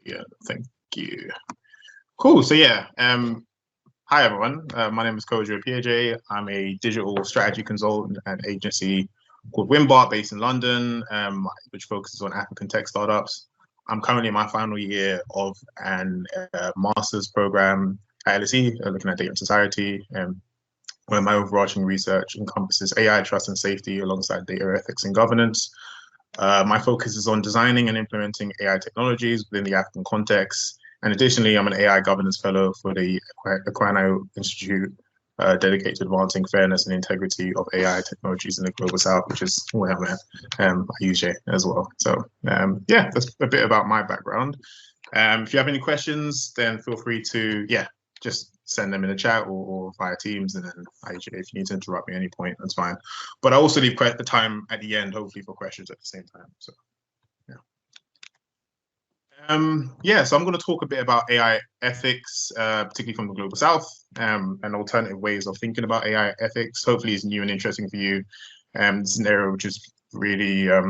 Yeah, thank you. Cool. So yeah, hi everyone. My name is Kojo Apeagyei. I'm a digital strategy consultant at an agency called Wimbar, based in London, which focuses on African tech startups. I'm currently in my final year of an master's program at LSE, looking at data and society, where my overarching research encompasses AI trust and safety alongside data ethics and governance. My focus is on designing and implementing AI technologies within the African context. And additionally, I'm an AI governance fellow for the Aquino Institute, dedicated to advancing fairness and integrity of AI technologies in the Global South, which is where I'm at. I use it as well. So yeah, that's a bit about my background. If you have any questions, then feel free to, just send them in the chat or via Teams, and then if you need to interrupt me at any point, that's fine. But I also leave the time at the end, hopefully, for questions at the same time. So so I'm going to talk a bit about AI ethics, particularly from the Global South, and alternative ways of thinking about AI ethics. Hopefully, it's new and interesting for you. It's an area which is really of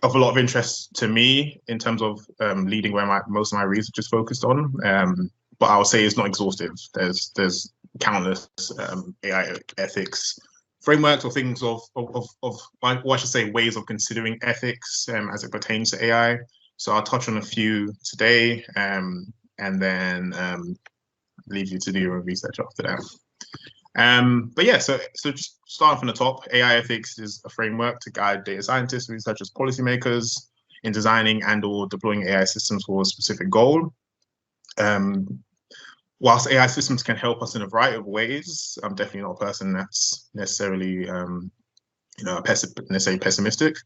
a lot of interest to me in terms of leading where most of my research is focused on. But I'll say it's not exhaustive. There's countless AI ethics frameworks or things of I should say ways of considering ethics as it pertains to AI. So I'll touch on a few today, and then leave you to do your research after that. But yeah, so just starting from the top, AI ethics is a framework to guide data scientists, such as policymakers, in designing and/or deploying AI systems for a specific goal. Whilst AI systems can help us in a variety of ways, I'm definitely not a person that's necessarily, pessimistic.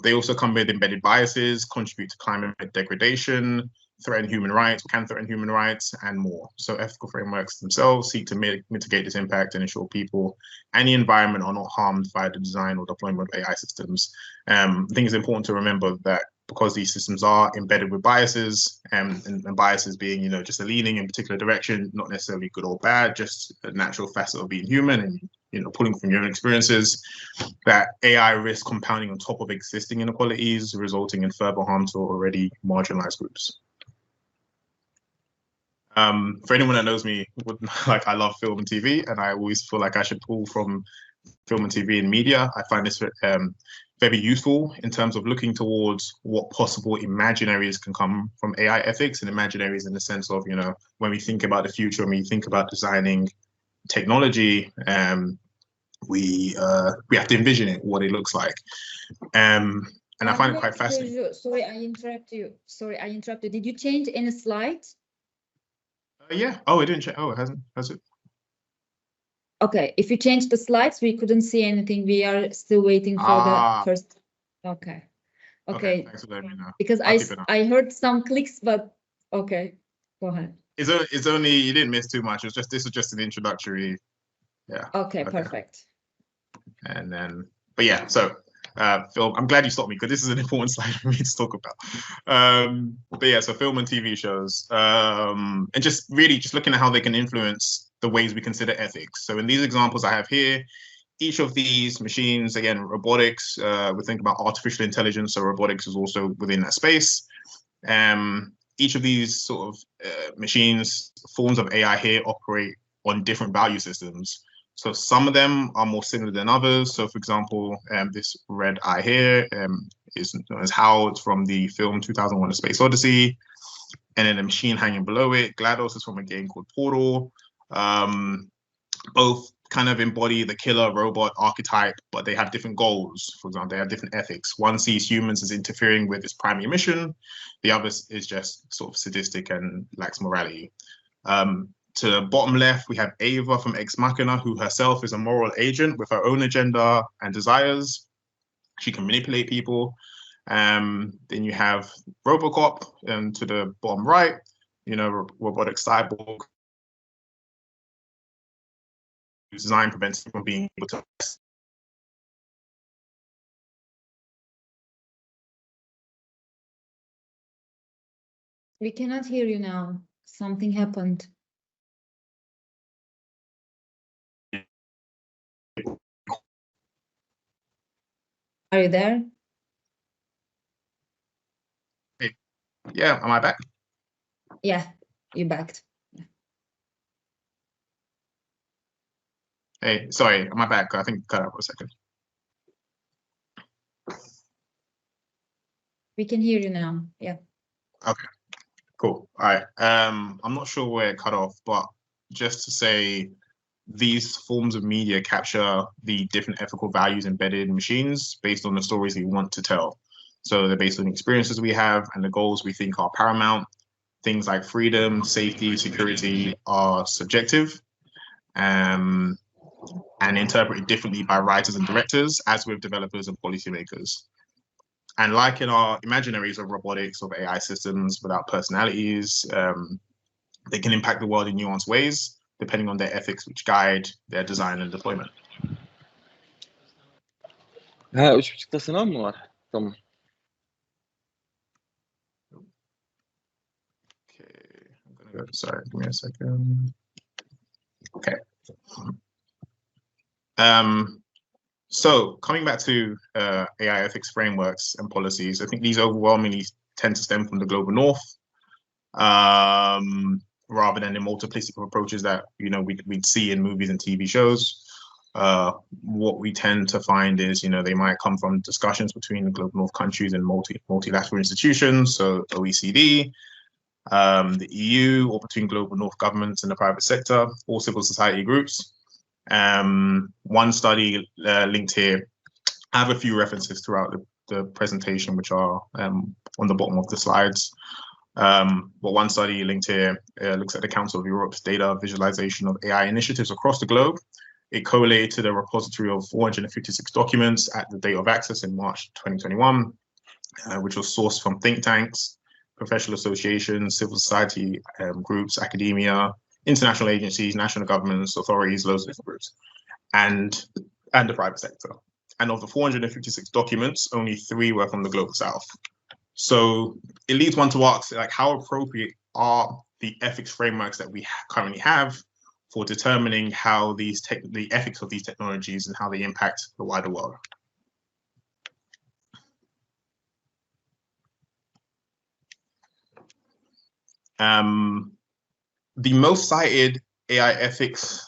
They also come with embedded biases, contribute to climate degradation, threaten human rights, can threaten human rights, and more. So ethical frameworks themselves seek to mitigate this impact and ensure people and the environment are not harmed by the design or deployment of AI systems. I think it's important to remember that because these systems are embedded with biases, and biases being, just a leaning in a particular direction, not necessarily good or bad, just a natural facet of being human and, pulling from your own experiences, that AI risks compounding on top of existing inequalities, resulting in further harm to already marginalized groups. For anyone that knows me, I love film and TV, and I always feel like I should pull from film and TV and media. I find this very useful in terms of looking towards what possible imaginaries can come from AI ethics, and imaginaries in the sense of, when we think about the future, when we think about designing technology, we have to envision it, what it looks like. And I find it quite fascinating. Sorry, I interrupted. Did you change any slides? Yeah. Oh, it didn't change. Oh, it hasn't. Has it? Okay. If you change the slides, we couldn't see anything. We are still waiting for the first. Okay. Okay. Thanks for letting me know. Because I heard some clicks, but okay. Go ahead. It's only, you didn't miss too much. This was just an introductory. Yeah. Okay. Perfect. And then, but yeah, so film, I'm glad you stopped me because this is an important slide for me to talk about. But yeah, so film and TV shows, and just looking at how they can influence the ways we consider ethics. So in these examples I have here, each of these machines, again, robotics, we think about artificial intelligence, so robotics is also within that space. Each of these sort of machines, forms of AI here, operate on different value systems. So some of them are more similar than others. So for example, this red eye here is known as Howard from the film 2001: A Space Odyssey. And then the machine hanging below it, GLaDOS, is from a game called Portal. Both kind of embody the killer robot archetype, but they have different goals. For example, they have different ethics. One sees humans as interfering with its primary mission. The other is just sort of sadistic and lacks morality. To the bottom left, we have Ava from Ex Machina, who herself is a moral agent with her own agenda and desires. She can manipulate people. Then you have Robocop, and to the bottom right, robotic cyborg, whose design prevents him from being able to. We cannot hear you now. Something happened. Are you there? Yeah, am I back? Yeah, you backed. Hey, sorry, am I back? I think cut out for a second. We can hear you now. Yeah. Okay, cool. All right. I'm not sure where it cut off, but just to say, these forms of media capture the different ethical values embedded in machines based on the stories we want to tell. So they're based on the experiences we have and the goals we think are paramount. Things like freedom, safety, security are subjective and interpreted differently by writers and directors, as with developers and policymakers. And like in our imaginaries of robotics, of AI systems without personalities, they can impact the world in nuanced ways, depending on their ethics, which guide their design and deployment. Ha, 3,5 sınav mı var? Tamam. Okay, I'm gonna go, sorry, give me a second. Okay. So coming back to AI ethics frameworks and policies, I think these overwhelmingly tend to stem from the global north, rather than the multiplicity of approaches that we'd see in movies and TV shows. What we tend to find is, they might come from discussions between the global north countries and multilateral institutions, so OECD, the EU, or between global north governments and the private sector, or civil society groups. One study linked here, I have a few references throughout the presentation, which are on the bottom of the slides. But one study linked here looks at the Council of Europe's data visualization of AI initiatives across the globe. It collated to the repository of 456 documents at the date of access in March 2021, which was sourced from think tanks, professional associations, civil society groups, academia, international agencies, national governments, authorities, loads of different groups, and the private sector. And of the 456 documents, only 3 were from the global south. So it leads one to ask, like, how appropriate are the ethics frameworks that we currently have for determining how the ethics of these technologies and how they impact the wider world? The most cited AI ethics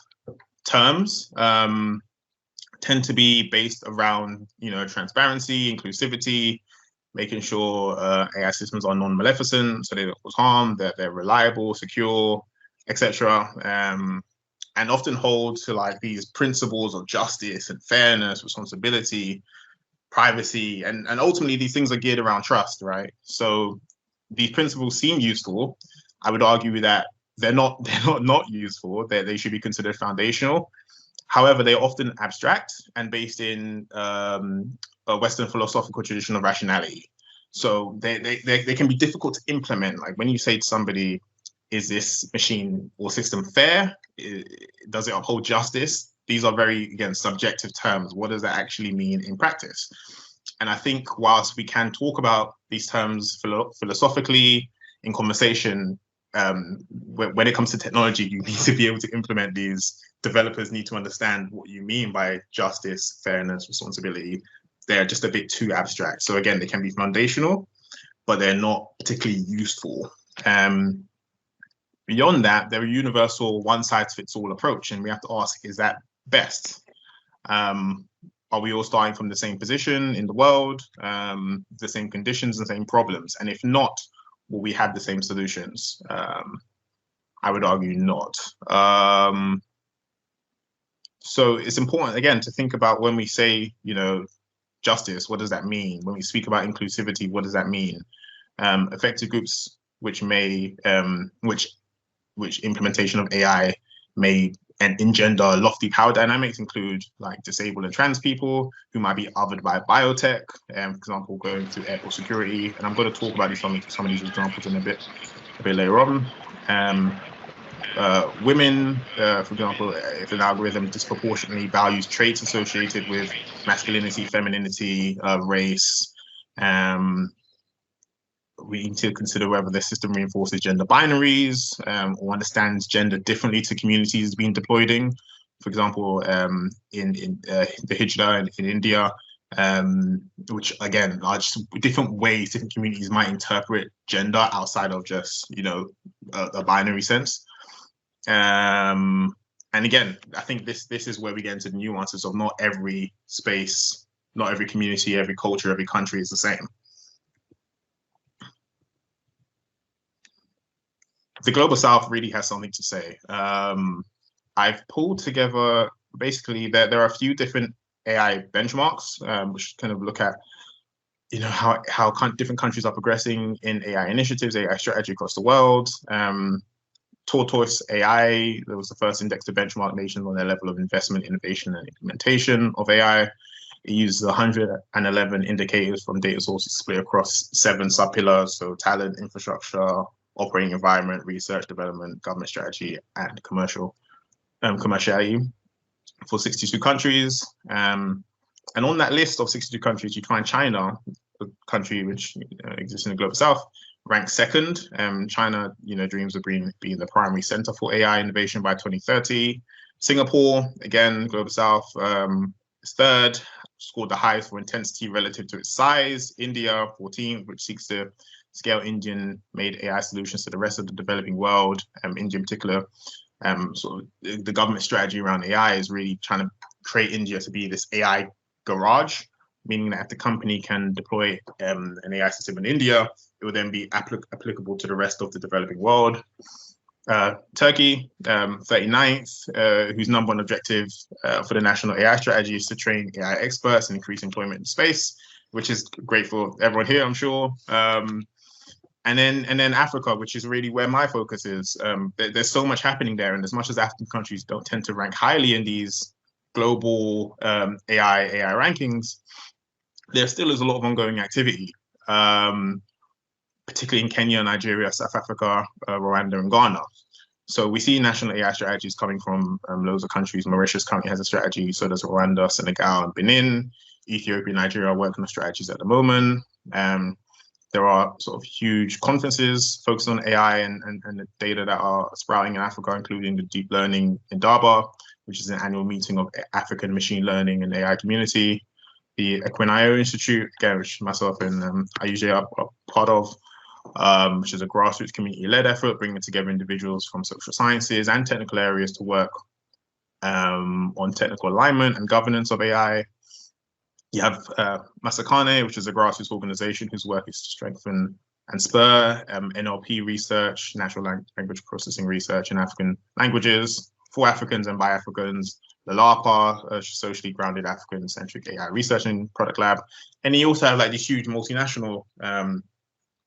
terms tend to be based around, transparency, inclusivity, making sure AI systems are non-maleficent, so they don't cause harm, that they're reliable, secure, etc. And often hold to like these principles of justice and fairness, responsibility, privacy, and ultimately these things are geared around trust, right? So these principles seem useful. I would argue that they're not useful. They should be considered foundational. However, they're often abstract and based in a Western philosophical tradition of rationality. So they can be difficult to implement. Like when you say to somebody, is this machine or system fair? Does it uphold justice? These are very, again, subjective terms. What does that actually mean in practice? And I think whilst we can talk about these terms philosophically in conversation, when it comes to technology, you need to be able to implement these. Developers need to understand what you mean by justice, fairness, responsibility. They're just a bit too abstract. So again, they can be foundational, but they're not particularly useful. Beyond that, they're a universal one-size-fits-all approach, and we have to ask, is that best? Are we all starting from the same position in the world, the same conditions and same problems? And if not, will we have the same solutions? I would argue not. So it's important, again, to think about when we say, justice, what does that mean? When we speak about inclusivity, what does that mean? Affected groups which may, which implementation of AI may engender lofty power dynamics include like disabled and trans people who might be othered by biotech, for example, going through airport security. And I'm going to talk about some of these examples in a bit later on. Women, for example, if an algorithm disproportionately values traits associated with masculinity, femininity, race, we need to consider whether the system reinforces gender binaries or understands gender differently to communities being deployed in. For example, in the Hijra in India, which again are just different ways different communities might interpret gender outside of just, you know, a binary sense. And again, I think this is where we get into the nuances of not every space, not every community, every culture, every country is the same. The Global South really has something to say. I've pulled together, basically, there are a few different AI benchmarks, which kind of look at, you know, how different countries are progressing in AI initiatives, AI strategy across the world. Tortoise AI, there was the first index to benchmark nations on their level of investment, innovation, and implementation of AI. It uses 111 indicators from data sources split across 7 subpillars, so talent, infrastructure, operating environment, research, development, government strategy, and commerciality for 62 countries. And on that list of 62 countries, you find China, a country which exists in the Global South, ranked 2nd. China, you know, dreams of being the primary center for AI innovation by 2030. Singapore, again, Global South, is 3rd, scored the highest for intensity relative to its size. India, 14th, which seeks to scale Indian-made AI solutions to the rest of the developing world. India in particular, so the government strategy around AI is really trying to create India to be this AI garage, meaning that if the company can deploy an AI system in India, it will then be applicable to the rest of the developing world. Turkey, 39th, whose #1 objective for the national AI strategy is to train AI experts and increase employment in space, which is great for everyone here, I'm sure. And then Africa, which is really where my focus is. There's so much happening there, and as much as African countries don't tend to rank highly in these global AI rankings, there still is a lot of ongoing activity, particularly in Kenya, Nigeria, South Africa, Rwanda, and Ghana. So we see national AI strategies coming from loads of countries. Mauritius currently has a strategy, so does Rwanda, Senegal, and Benin. Ethiopia, Nigeria are working on strategies at the moment. There are sort of huge conferences focused on AI and the data that are sprouting in Africa, including the Deep Learning Indaba, which is an annual meeting of African machine learning and AI community. The Equinio Institute, again, which myself and Apeagyei are part of, which is a grassroots community-led effort, bringing together individuals from social sciences and technical areas to work on technical alignment and governance of AI. You have Masakane, which is a grassroots organization whose work is to strengthen and spur NLP research, natural language processing research in African languages for Africans and by Africans. The LAPA, a socially grounded African-centric AI research and product lab. And you also have like these huge multinational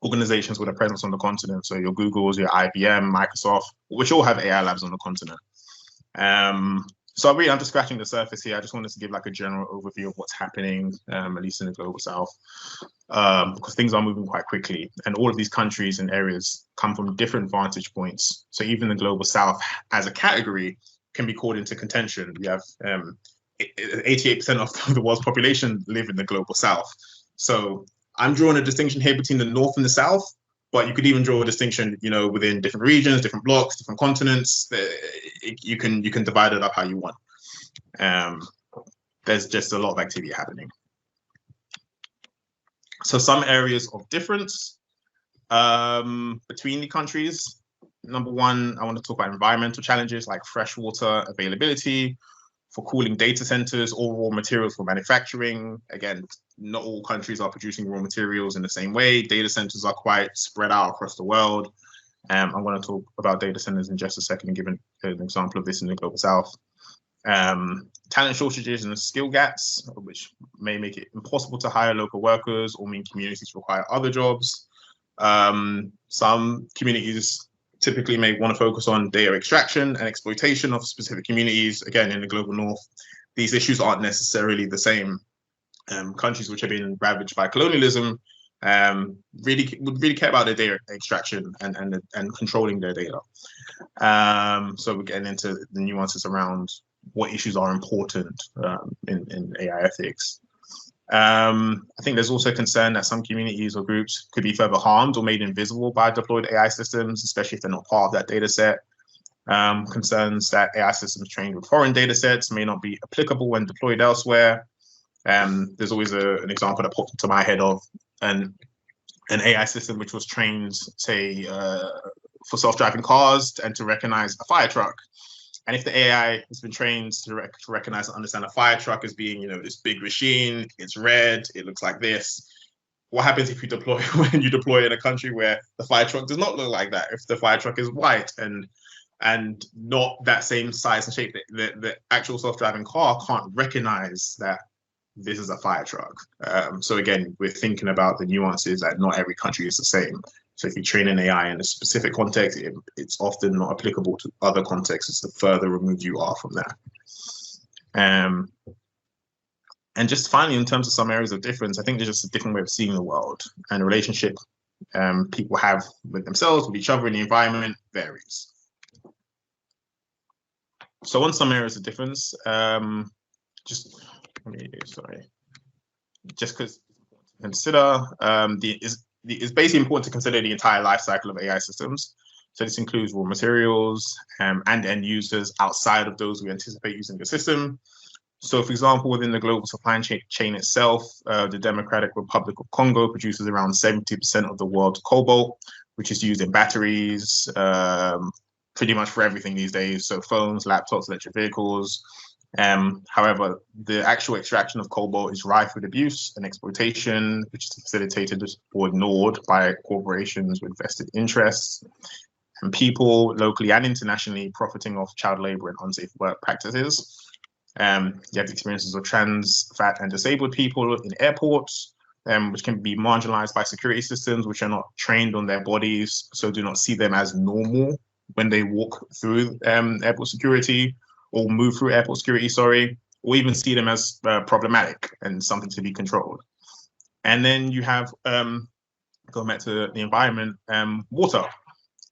organizations with a presence on the continent. So your Googles, your IBM, Microsoft, which all have AI labs on the continent. So really, I'm just scratching the surface here. I just wanted to give like a general overview of what's happening, at least in the Global South, because things are moving quite quickly. And all of these countries and areas come from different vantage points. So even the Global South as a category can be called into contention. We have 88% of the world's population live in the Global South. So I'm drawing a distinction here between the North and the South, but you could even draw a distinction, you know, within different regions, different blocks, different continents. You can divide it up how you want. There's just a lot of activity happening. So some areas of difference between the countries. Number one, I want to talk about environmental challenges like freshwater availability for cooling data centers or raw materials for manufacturing. Again, not all countries are producing raw materials in the same way. Data centers are quite spread out across the world. I'm going to talk about data centers in just a second and give an example of this in the Global South. Talent shortages and skill gaps, which may make it impossible to hire local workers or mean communities require other jobs. Some communities typically may want to focus on data extraction and exploitation of specific communities. Again, in the Global North, these issues aren't necessarily the same. Countries which have been ravaged by colonialism would really care about their data extraction and controlling their data. So we're getting into the nuances around what issues are important in AI ethics. I think there's also concern that some communities or groups could be further harmed or made invisible by deployed AI systems, especially if they're not part of that data set. Concerns that AI systems trained with foreign data sets may not be applicable when deployed elsewhere. There's always an example that popped into my head of an AI system which was trained, say, for self-driving cars and to recognize a fire truck. And if the AI has been trained to recognize and understand a fire truck as being, you know, this big machine, it's red, it looks like this. What happens if you deploy when you deploy in a country where the fire truck does not look like that? If the fire truck is white and not that same size and shape, the actual self-driving car can't recognize that this is a fire truck. So again, we're thinking about the nuances that not every country is the same. So if you train an AI in a specific context, it's often not applicable to other contexts the further removed you are from that. And just finally, in terms of some areas of difference, I think there's just a different way of seeing the world, and the relationship people have with themselves, with each other, in the environment varies. So on some areas of difference, just because consider it's basically important to consider the entire life cycle of AI systems. So this includes raw materials and end users outside of those we anticipate using the system. So for example, within the global supply chain itself, the Democratic Republic of Congo produces around 70% of the world's cobalt, which is used in batteries, pretty much for everything these days. So phones, laptops, electric vehicles. However, the actual extraction of cobalt is rife with abuse and exploitation, which is facilitated or ignored by corporations with vested interests, and people locally and internationally profiting off child labor and unsafe work practices. You have the experiences of trans, fat, and disabled people in airports, which can be marginalized by security systems which are not trained on their bodies, so do not see them as normal when they walk through airport security, or move through airport security, or even see them as problematic and something to be controlled. And then you have, going back to the environment, water.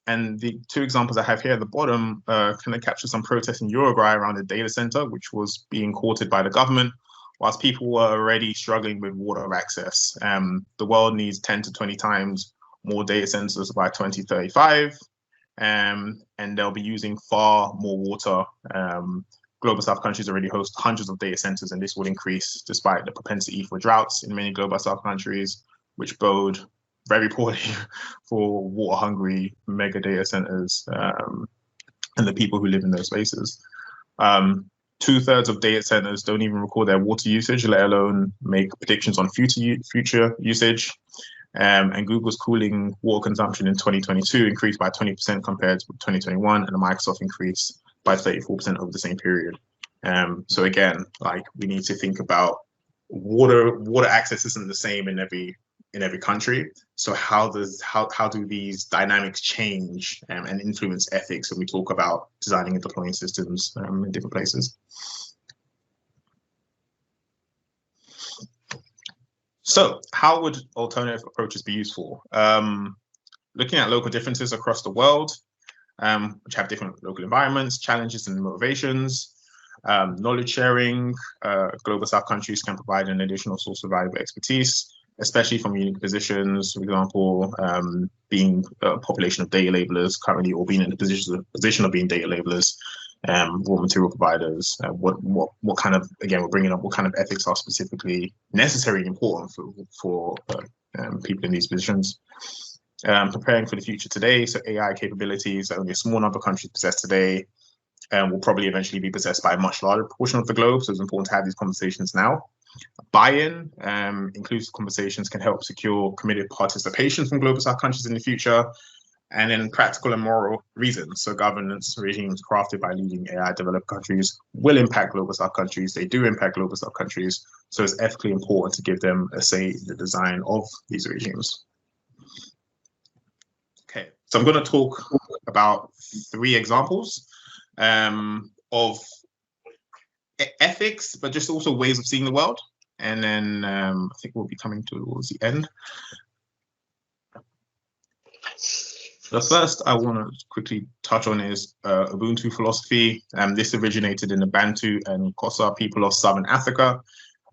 And the two examples I have here at the bottom kind of capture some protests in Uruguay around a data center, which was being courted by the government, whilst people were already struggling with water access. The world needs 10 to 20 times more data centers by 2035. And they'll be using far more water. Global South countries already host hundreds of data centers, and this will increase despite the propensity for droughts in many Global South countries, which bode very poorly for water-hungry mega data centers and the people who live in those spaces. 2/3 of data centers don't even record their water usage, let alone make predictions on future usage. And Google's cooling water consumption in 2022 increased by 20% compared to 2021, and the Microsoft increased by 34% over the same period. So again, like, we need to think about water access isn't the same in every country. So how do these dynamics change and influence ethics when we talk about designing and deploying systems in different places? So how would alternative approaches be useful? Looking at local differences across the world, which have different local environments, challenges, and motivations. Knowledge sharing. Global South countries can provide an additional source of valuable expertise, especially from unique positions, for example, being a population of data labelers currently, or being in the position of being data labelers, raw material providers. What kind of, again, we're bringing up what kind of ethics are specifically necessary and important for people in these positions. Preparing for the future today, so AI capabilities that only a small number of countries possess today will probably eventually be possessed by a much larger portion of the globe, so it's important to have these conversations now. Buy-in, inclusive conversations can help secure committed participation from Global South countries in the future. And then practical and moral reasons, so governance regimes crafted by leading AI developed countries will impact Global South countries. They do impact Global South countries, so it's ethically important to give them a say in the design of these regimes. Okay, so I'm going to talk about 3 examples of ethics, but just also ways of seeing the world. And then I think we'll be coming towards the end. The first I want to quickly touch on is Ubuntu philosophy. This originated in the Bantu and Xhosa people of Southern Africa.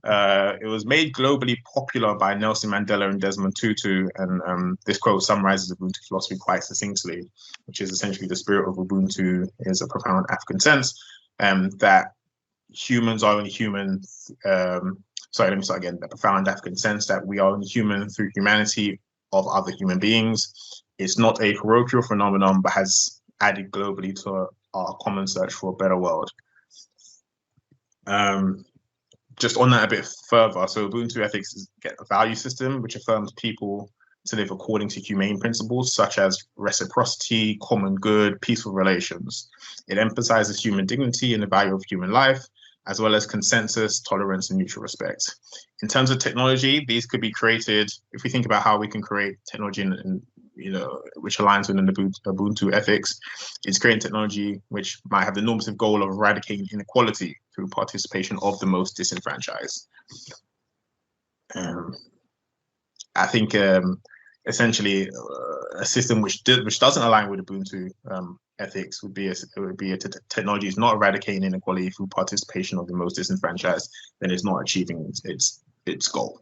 It was made globally popular by Nelson Mandela and Desmond Tutu, and this quote summarizes Ubuntu philosophy quite succinctly, which is essentially the spirit of Ubuntu is a profound African sense that humans are only human sorry, let me start again, the profound African sense that we are human through humanity of other human beings. It's not a parochial phenomenon, but has added globally to our common search for a better world. Just on that a bit further, so Ubuntu ethics is a value system which affirms people to live according to humane principles such as reciprocity, common good, peaceful relations. It emphasizes human dignity and the value of human life, as well as consensus, tolerance, and mutual respect. In terms of technology, these could be created, if we think about how we can create technology in which aligns with the Ubuntu ethics, it's creating technology which might have the normative goal of eradicating inequality through participation of the most disenfranchised. I think essentially a system which doesn't align with Ubuntu ethics would be a technology is not eradicating inequality through participation of the most disenfranchised, then it's not achieving its goal.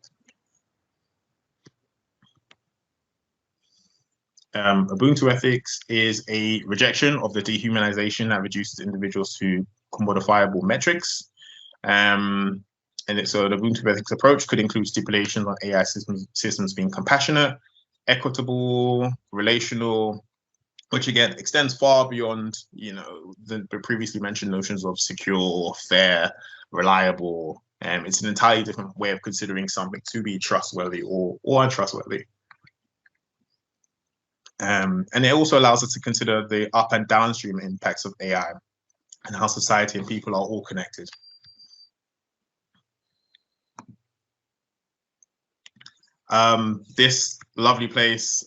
Ubuntu ethics is a rejection of the dehumanization that reduces individuals to commodifiable metrics. So the Ubuntu ethics approach could include stipulations on AI systems being compassionate, equitable, relational, which again extends far beyond, the previously mentioned notions of secure, fair, reliable. It's an entirely different way of considering something to be trustworthy or untrustworthy. And it also allows us to consider the up and downstream impacts of AI and how society and people are all connected. This lovely place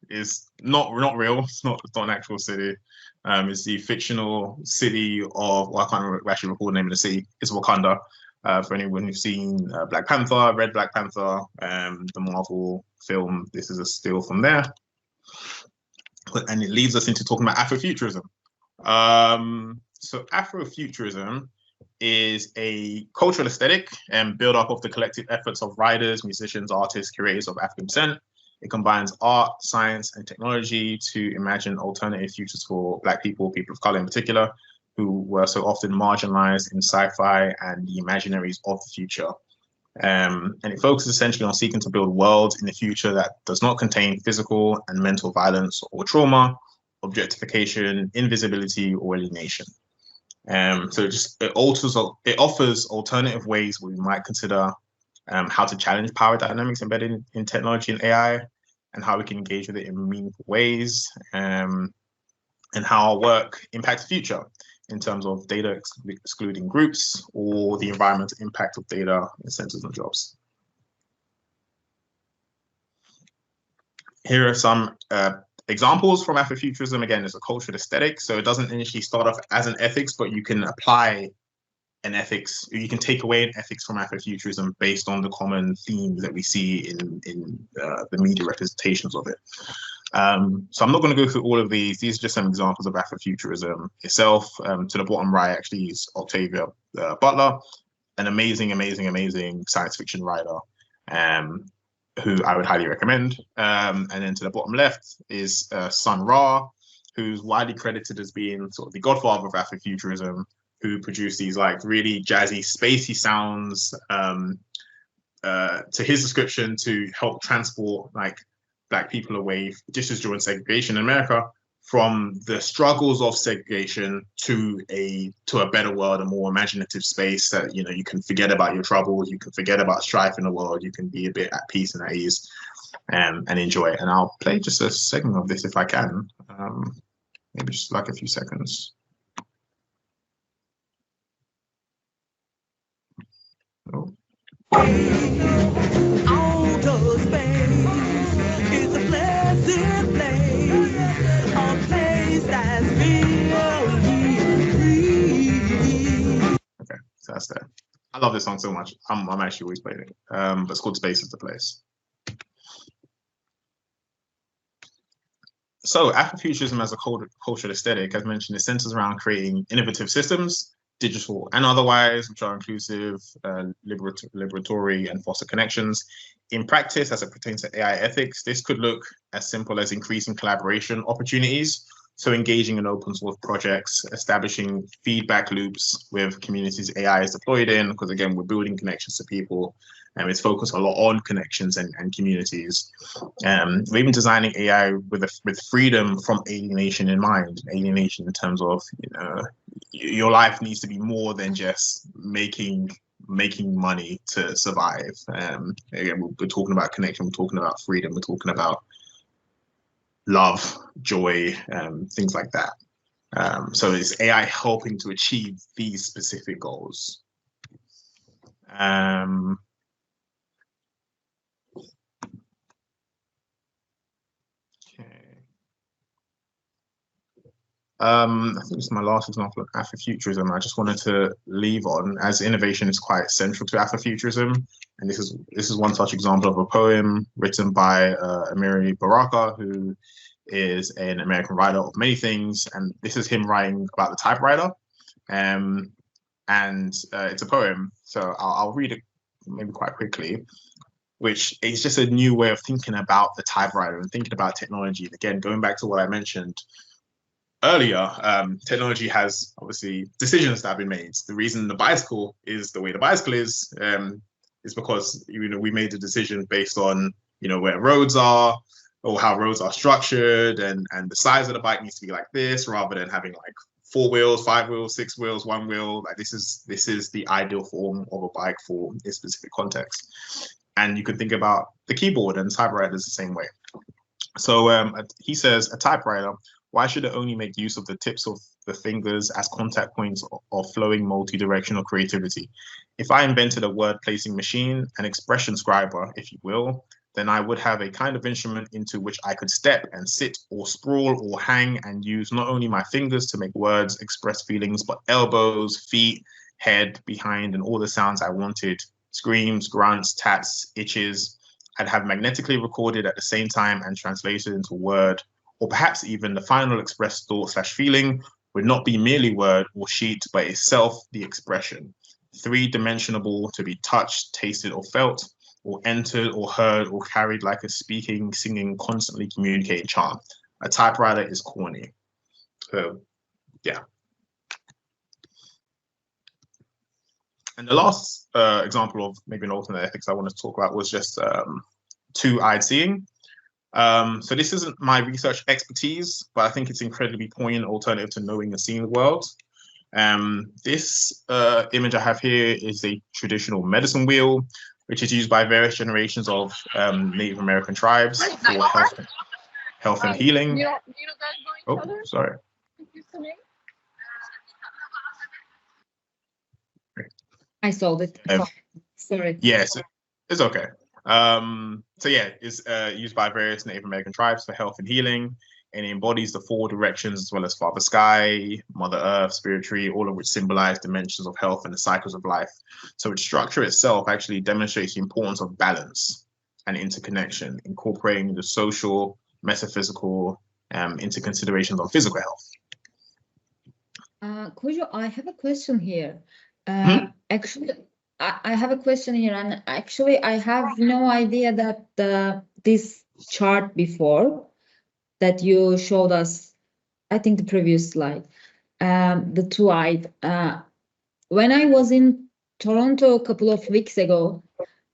is not real. It's not an actual city. It's the fictional city of, well, I can't actually recall the name of the city. It's Wakanda. For anyone who's seen Black Panther, Red Black Panther, the Marvel film, this is a still from there. And it leads us into talking about Afrofuturism. So Afrofuturism is a cultural aesthetic and build up of the collective efforts of writers, musicians, artists, curators of African descent. It combines art, science, and technology to imagine alternative futures for Black people of color in particular, who were so often marginalized in sci-fi and the imaginaries of the future. And it focuses essentially on seeking to build worlds in the future that does not contain physical and mental violence or trauma, objectification, invisibility, or alienation. So it offers alternative ways where we might consider how to challenge power dynamics embedded in technology and AI, and how we can engage with it in meaningful ways, and how our work impacts the future in terms of data excluding groups or the environmental impact of data in centers and jobs. Here are some examples from Afrofuturism. Again, it's a cultural aesthetic, so it doesn't initially start off as an ethics, but you can apply an ethics, you can take away an ethics from Afrofuturism based on the common themes that we see in the media representations of it. So I'm not going to go through all of these. These are just some examples of Afrofuturism itself. To the bottom right actually is Octavia Butler, an amazing science fiction writer, who I would highly recommend. And then to the bottom left is Sun Ra, who's widely credited as being sort of the godfather of Afrofuturism, who produced these like really jazzy, spacey sounds, to his description, to help transport like Black people away, just as during segregation in America, from the struggles of segregation to a better world, a more imaginative space that, you can forget about your troubles, you can forget about strife in the world, you can be a bit at peace and at ease, and enjoy it. And I'll play just a segment of this if I can, maybe just like a few seconds. Oh. Outer space is a pleasant place, a place that's really free. Okay, so that's that. I love this song so much. I'm actually always playing it. But it's called Space is the Place. So Afrofuturism as a cultural aesthetic, as mentioned, it centers around creating innovative systems, digital and otherwise, which are inclusive, liberatory, and foster connections. In practice, as it pertains to AI ethics, this could look as simple as increasing collaboration opportunities So engaging in open source projects, establishing feedback loops with communities AI is deployed in, because again, we're building connections to people, and it's focused a lot on connections and communities. We're even designing AI with freedom from alienation in mind. Alienation in terms of, your life needs to be more than just making money to survive. Again, we're talking about connection, we're talking about freedom, we're talking about love, joy, things like that. So it's AI helping to achieve these specific goals. I think this is my last example of Afrofuturism. I just wanted to leave on, as innovation is quite central to Afrofuturism, and this is one such example of a poem written by Amiri Baraka, who is an American writer of many things, and this is him writing about the typewriter, and it's a poem, so I'll read it maybe quite quickly, which is just a new way of thinking about the typewriter and thinking about technology. And again, going back to what I mentioned earlier, technology has obviously decisions that have been made. The reason the bicycle is the way the bicycle is because we made the decision based on where roads are, or how roads are structured, and the size of the bike needs to be like this, rather than having like 4 wheels, 5 wheels, 6 wheels, 1 wheel. Like this is the ideal form of a bike for this specific context. And you can think about the keyboard and typewriters the same way. So he says, a typewriter, why should it only make use of the tips of the fingers as contact points of flowing multi-directional creativity? If I invented a word placing machine, an expression scriber, if you will, then I would have a kind of instrument into which I could step and sit or sprawl or hang and use not only my fingers to make words, express feelings, but elbows, feet, head, behind, and all the sounds I wanted, screams, grunts, taps, itches. I'd have magnetically recorded at the same time and translated into word, or perhaps even the final expressed thought/feeling would not be merely word or sheet, but itself the expression, three-dimensional, to be touched, tasted, or felt, or entered, or heard, or carried like a speaking, singing, constantly communicating charm. A typewriter is corny. So, yeah. And the last example of maybe an alternate ethics I wanted to talk about was just two-eyed seeing. So this isn't my research expertise, but I think it's incredibly poignant alternative to knowing and seeing the world. This image I have here is a traditional medicine wheel, which is used by various generations of Native American tribes for health and healing. Oh, sorry. I solved it. Sorry. Yes, it's okay. So yeah, it's used by various Native American tribes for health and healing, and it embodies the 4 directions as well as Father Sky, Mother Earth, Spirit Tree, all of which symbolize dimensions of health and the cycles of life. So its structure itself actually demonstrates the importance of balance and interconnection, incorporating the social, metaphysical into considerations on physical health. Kojo, I have a question here. Actually, I have a question here, and actually I have no idea that this chart before that you showed us, I think the previous slide, the two-eyed. When I was in Toronto a couple of weeks ago,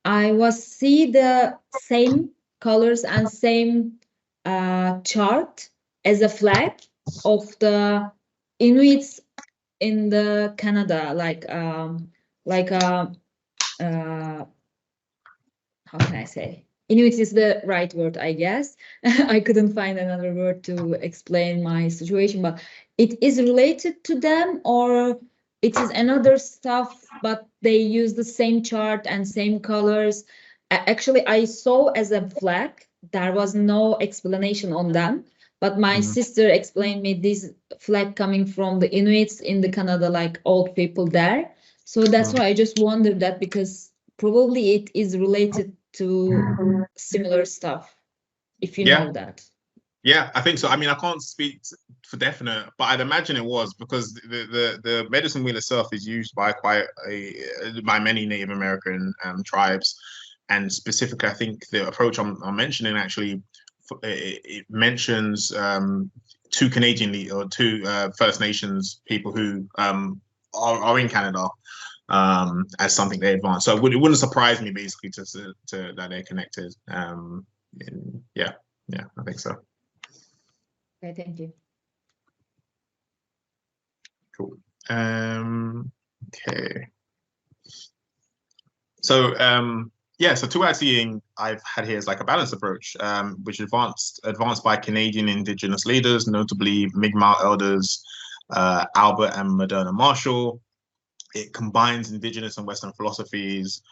I was see the same colors and same chart as a flag of the Inuits in the Canada, how can I say? Inuit is the right word, I guess. I couldn't find another word to explain my situation, but it is related to them, or it is another stuff, but they use the same chart and same colors. Actually, I saw as a flag, there was no explanation on them, but my sister explained me this flag coming from the Inuits in the Canada, like old people there. So that's why I just wondered that, because probably it is related to similar stuff, if you know that. Yeah, I think so. I mean, I can't speak for definite, but I'd imagine it was, because the medicine wheel itself is used by by many Native American tribes, and specifically, I think the approach I'm mentioning actually it mentions two First Nations people who are in Canada as something they advance. So it wouldn't surprise me basically to that they're connected. Yeah, I think so. Okay, thank you. Cool. Okay. So so two ways seeing I've had here is like a balanced approach, which advanced by Canadian Indigenous leaders, notably Mi'kmaq elders Albert and Moderna Marshall. It combines Indigenous and Western philosophies,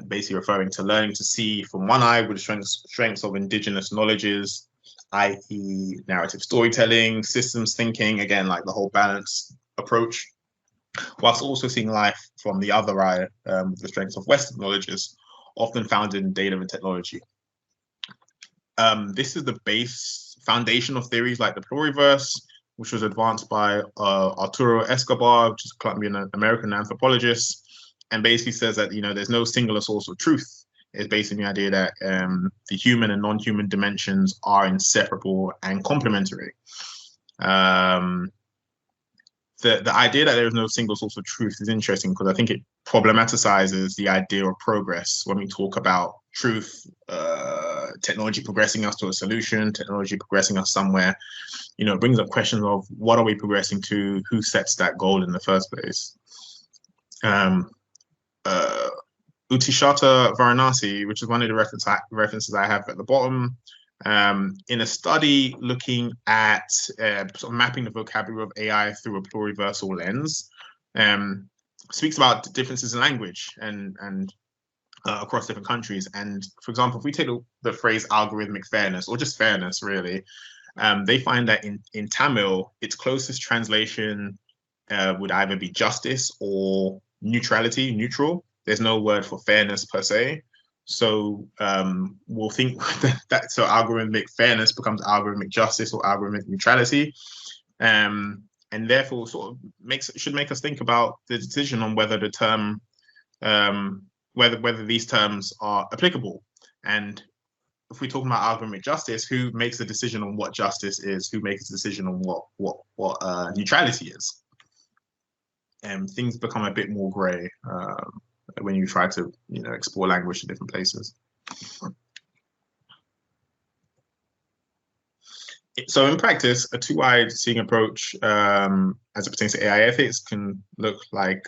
basically referring to learning to see from one eye with the strengths of Indigenous knowledges, i.e. narrative storytelling, systems thinking, again, like the whole balanced approach, whilst also seeing life from the other eye, with the strengths of Western knowledges, often found in data and technology. This is the base foundation of theories like the pluriverse, which was advanced by Arturo Escobar, which is a Colombian American anthropologist, and basically says that there's no singular source of truth. It's basically the idea that the human and non-human dimensions are inseparable and complementary. The idea that there is no single source of truth is interesting because I think it problematizes the idea of progress when we talk about truth, technology progressing us to a solution, technology progressing us somewhere. It brings up questions of what are we progressing to, who sets that goal in the first place. Utishata Varanasi, which is one of the references I have at the bottom, in a study looking at sort of mapping the vocabulary of AI through a pluriversal lens, speaks about differences in language and across different countries. And for example, if we take the phrase algorithmic fairness, or just fairness really, they find that in Tamil, its closest translation would either be justice or neutrality, neutral. There's no word for fairness per se. So we'll think that so algorithmic fairness becomes algorithmic justice or algorithmic neutrality. And therefore sort of should make us think about the decision on whether the term, whether these terms are applicable. And if we're talking about algorithmic justice, who makes the decision on what justice is? Who makes the decision on what neutrality is? And things become a bit more grey when you try to explore language in different places. So in practice, a two-eyed seeing approach as it pertains to AI ethics can look like,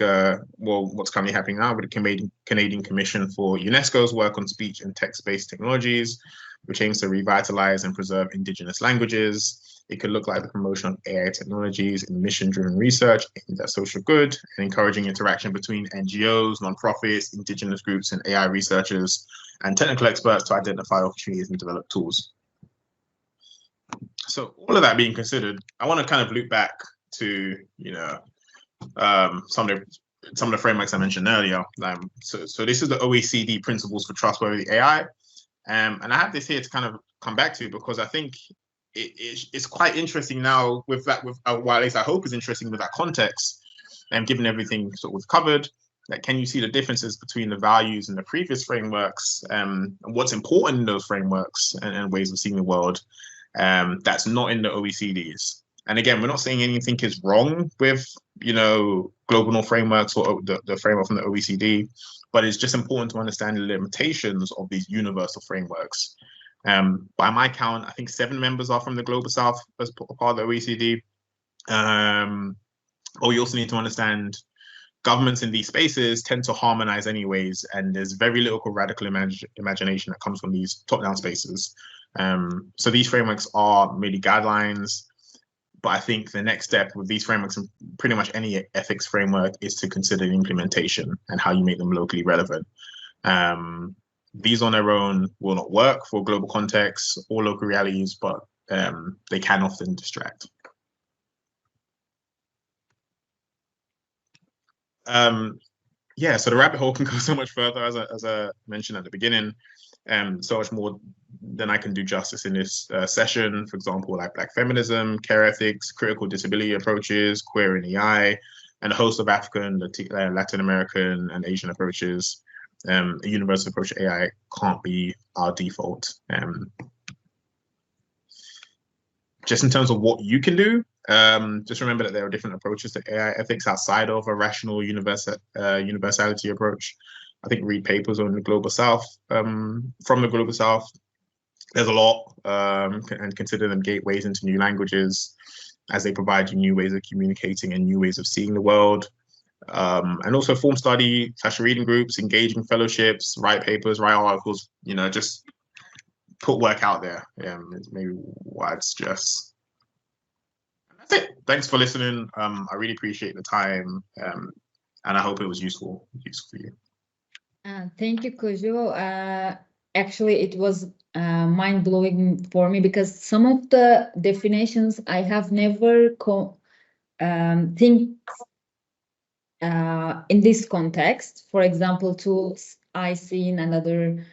what's currently happening now with the Canadian Commission for UNESCO's work on speech and text-based technologies, which aims to revitalize and preserve Indigenous languages. It could look like the promotion of AI technologies in mission-driven research aimed at social good and encouraging interaction between NGOs, nonprofits, Indigenous groups, and AI researchers and technical experts to identify opportunities and develop tools. So all of that being considered, I want to kind of loop back to some of the frameworks I mentioned earlier. So this is the OECD Principles for Trustworthy AI, and I have this here to kind of come back to because I think it's quite interesting now with that. Well, at least I hope is interesting with that context, and given everything sort of covered. Like, can you see the differences between the values in the previous frameworks and what's important in those frameworks and ways of seeing the world? That's not in the OECDs. And again, we're not saying anything is wrong with, global North frameworks or the framework from the OECD, but it's just important to understand the limitations of these universal frameworks. By my count, I think 7 members are from the Global South as part of the OECD. We also need to understand governments in these spaces tend to harmonize anyways, and there's very little radical imagination that comes from these top-down spaces. So these frameworks are merely guidelines, but I think the next step with these frameworks and pretty much any ethics framework is to consider the implementation and how you make them locally relevant. These on their own will not work for global contexts or local realities, but they can often distract. So the rabbit hole can go so much further, as I mentioned at the beginning. So much more than I can do justice in this session. For example, like Black feminism, care ethics, critical disability approaches, queer in AI, and a host of African, Latin American, and Asian approaches. A universal approach to AI can't be our default. just in terms of what you can do, just remember that there are different approaches to AI ethics outside of a rational universality approach. I think read papers on the Global South, from the Global South. There's a lot, and consider them gateways into new languages, as they provide you new ways of communicating and new ways of seeing the world. And also form study, reading groups, engaging fellowships, write papers, write articles, just put work out there. Is maybe what I'd suggest. That's it. Thanks for listening. I really appreciate the time, and I hope it was useful for you. Thank you, Kojo. Actually, it was mind-blowing for me, because some of the definitions I have never think in this context. For example, tools I see in another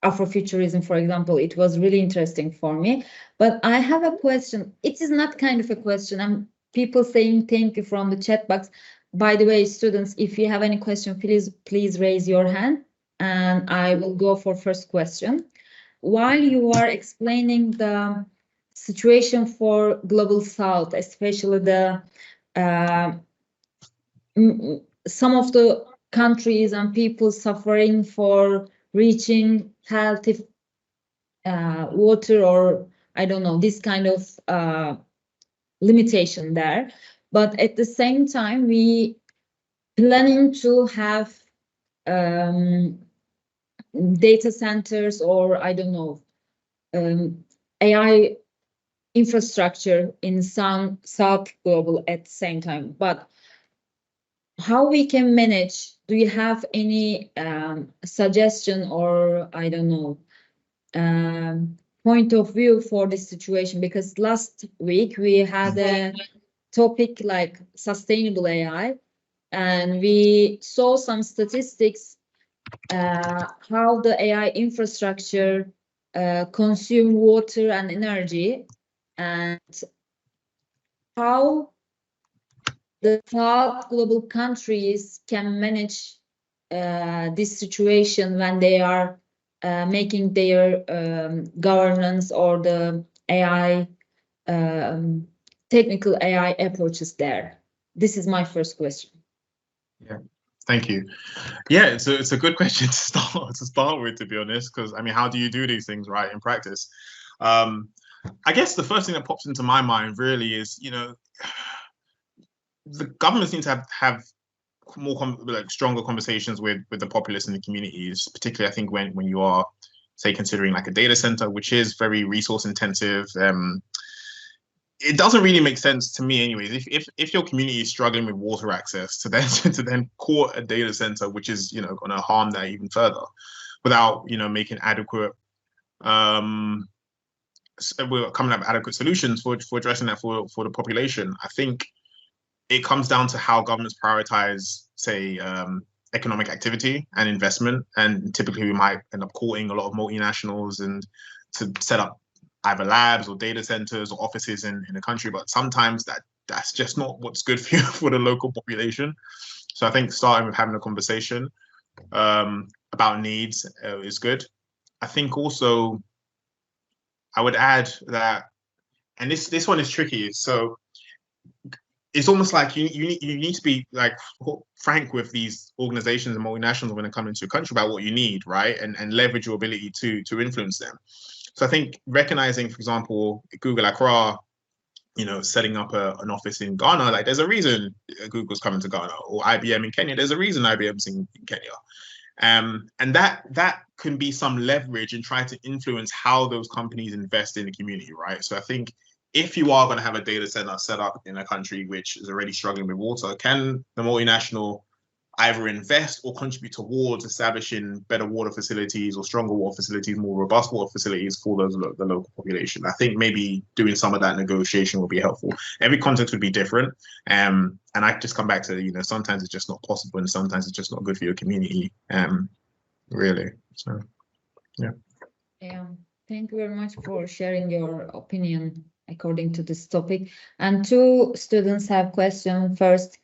Afrofuturism, for example, it was really interesting for me. But I have a question. It is not kind of a question. People saying thank you from the chat box. By the way, students, if you have any question, please raise your hand, and I will go for first question. While you are explaining the situation for Global South, especially the some of the countries and people suffering for reaching healthy water, or I don't know, this kind of limitation there. But at the same time, we planning to have data centers, or I don't know, AI infrastructure in some South Global at the same time. But how we can manage? Do you have any suggestion, or I don't know, point of view for this situation? Because last week we had a topic like sustainable AI, and we saw some statistics how the AI infrastructure consume water and energy, and how the South Global countries can manage this situation when they are making their governance or the AI technical AI approaches there. This is my first question. Yeah, thank you. Yeah, it's a good question to start with, to be honest, because I mean, how do you do these things right in practice? I guess the first thing that pops into my mind really is, the governments need to have more stronger conversations with the populace and the communities, particularly I think when you are, say, considering like a data center, which is very resource intensive. It doesn't really make sense to me, anyways. If your community is struggling with water access, to then court a data center, which is going to harm that even further, without making adequate, we're coming up with adequate solutions for addressing that for the population. I think it comes down to how governments prioritize, say, economic activity and investment, and typically we might end up courting a lot of multinationals and to set up either labs or data centers or offices in the country, but sometimes that's just not what's good for the local population. So I think starting with having a conversation about needs is good. I think also I would add that, and this one is tricky. So it's almost like you need to be like frank with these organizations and multinationals when they come into your country about what you need, right? And leverage your ability to influence them. So I think recognizing, for example, Google Accra, setting up an office in Ghana, like there's a reason Google's coming to Ghana, or IBM in Kenya, there's a reason IBM's in Kenya. And that can be some leverage in trying to influence how those companies invest in the community, right? So I think if you are going to have a data center set up in a country which is already struggling with water, can the multinational either invest or contribute towards establishing better water facilities or stronger water facilities, more robust water facilities for the local population? I think maybe doing some of that negotiation would be helpful. Every context would be different. And I just come back to, sometimes it's just not possible and sometimes it's just not good for your community, really. So, yeah. Yeah, thank you very much for sharing your opinion according to this topic. And two students have questions. First,